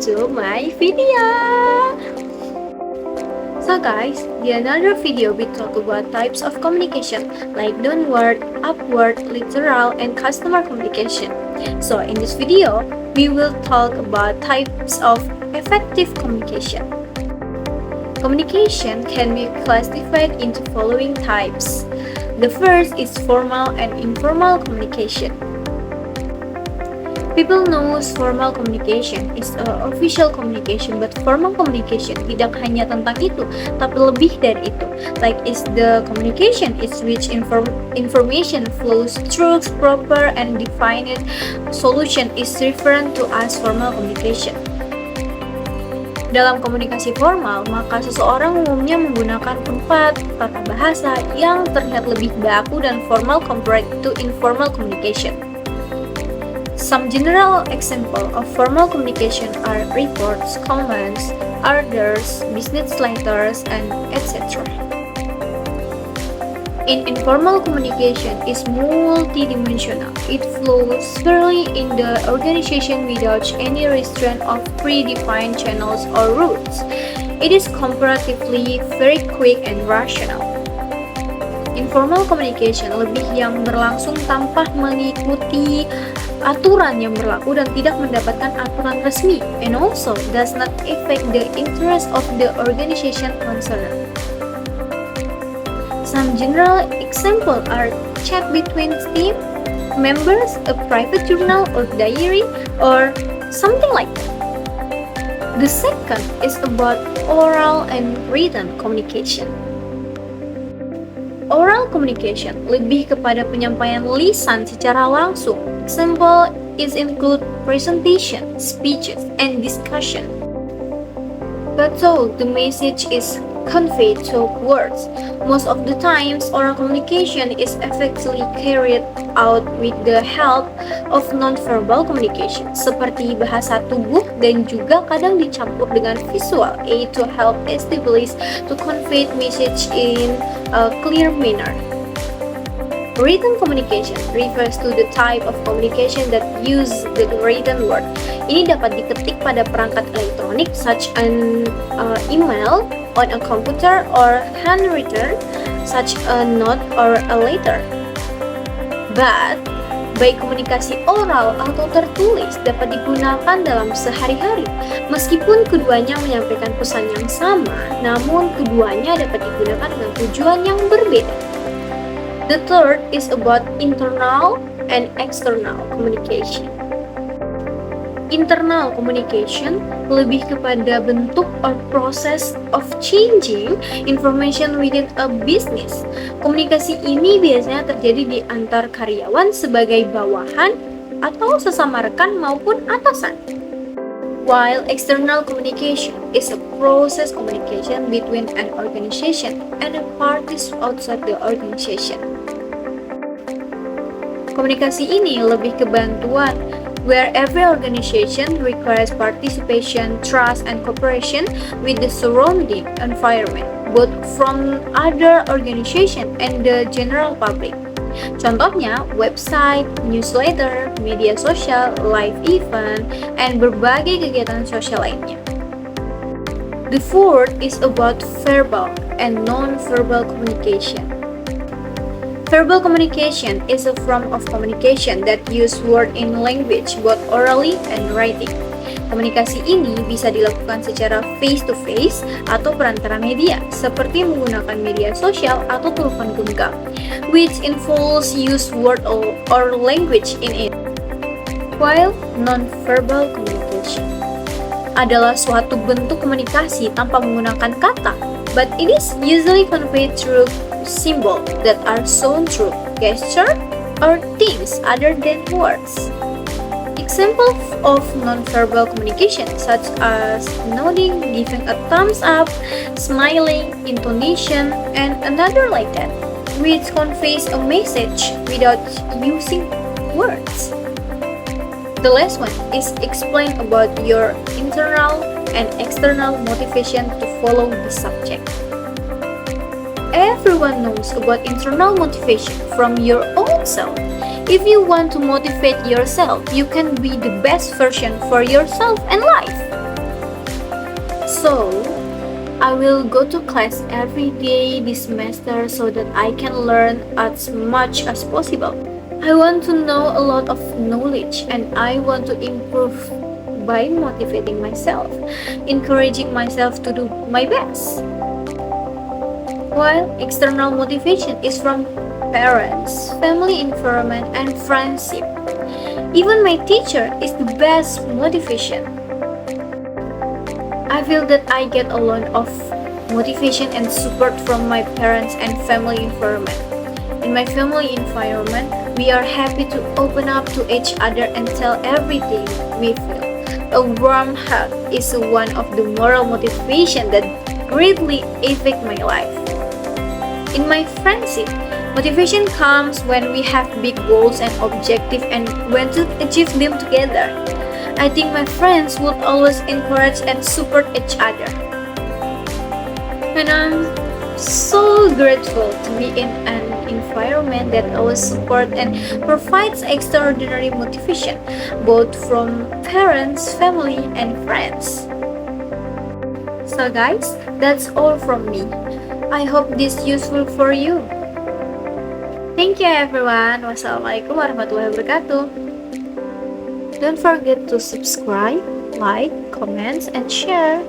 to my video. So guys, in another video we talk about types of communication like downward, upward, literal, and customer communication. So in this video, we will talk about types of effective communication. Communication can be classified into following types. The first is formal and informal communication. People knows formal communication is official communication, but formal communication tidak hanya tentang itu, tapi lebih dari itu. Like is the communication is which information flows through proper and defined solution is referred to as formal communication. Dalam komunikasi formal, maka seseorang umumnya menggunakan tempat, tata bahasa yang terlihat lebih baku dan formal compared to informal communication. Some general examples of formal communication are reports, comments, orders, business letters, and etc. Informal communication is multidimensional. It flows freely in the organization without any restraint of predefined channels or routes. It is comparatively very quick and rational. Informal communication lebih yang berlangsung tanpa mengikuti aturan yang berlaku dan tidak mendapatkan aturan resmi, and also does not affect the interest of the organization concerned. Some general examples are chat between team members, a private journal or diary, or something like that. The second is about oral and written communication. Oral communication lebih kepada penyampaian lisan secara langsung. Example is include presentation, speeches, and discussion. But so the message is conveyed through words. Most of the times, oral communication is effectively carried out with the help of non-verbal communication, seperti bahasa tubuh dan juga kadang dicampur dengan visual aid to help establish to convey message in a clear manner. Written communication refers to the type of communication that use the written word. Ini dapat diketik pada perangkat elektronik such an email on a computer or handwritten such a note or a letter. But baik komunikasi oral atau tertulis dapat digunakan dalam sehari-hari. Meskipun keduanya menyampaikan pesan yang sama, namun keduanya dapat digunakan dengan tujuan yang berbeda. The third is about internal and external communication. Internal communication lebih kepada bentuk or process of changing information within a business. Komunikasi ini biasanya terjadi di antar karyawan sebagai bawahan atau sesama rekan maupun atasan. While external communication is a process communication between an organization and the parties outside the organization. Komunikasi ini lebih ke bantuan, where every organization requires participation, trust, and cooperation with the surrounding environment, both from other organizations and the general public. Contohnya, website, newsletter, media sosial, live event, and berbagai kegiatan sosial lainnya. The fourth is about verbal and non-verbal communication. Verbal communication is a form of communication that use word in language both orally and writing. Komunikasi ini bisa dilakukan secara face-to-face atau perantara media, seperti menggunakan media sosial atau telepon genggam, which involves use word or language in it. While non-verbal communication adalah suatu bentuk komunikasi tanpa menggunakan kata, but it is usually conveyed through symbols that are shown through gesture or things other than words. Examples of non-verbal communication such as nodding, giving a thumbs up, smiling, intonation, and another like that, which conveys a message without using words. The last one is explain about your internal and external motivation to follow the subject. Everyone knows about internal motivation from your own self. If you want to motivate yourself, you can be the best version for yourself and life. So, I will go to class every day this semester so that I can learn as much as possible. I want to know a lot of knowledge and I want to improve by motivating myself, encouraging myself to do my best. While external motivation is from parents, family environment, and friendship. Even my teacher is the best motivation. I feel that I get a lot of motivation and support from my parents and family environment. In my family environment, we are happy to open up to each other and tell everything we feel. A warm hug is one of the moral motivation that greatly affect my life. In my friendship, motivation comes when we have big goals and objectives and want to achieve them together. I think my friends would always encourage and support each other. And I'm so grateful to be in an environment that always supports and provides extraordinary motivation, both from parents, family, and friends. So guys, that's all from me. I hope this useful for you. Thank you everyone. Wassalamualaikum warahmatullahi wabarakatuh. Don't forget to subscribe, like, comment, and share.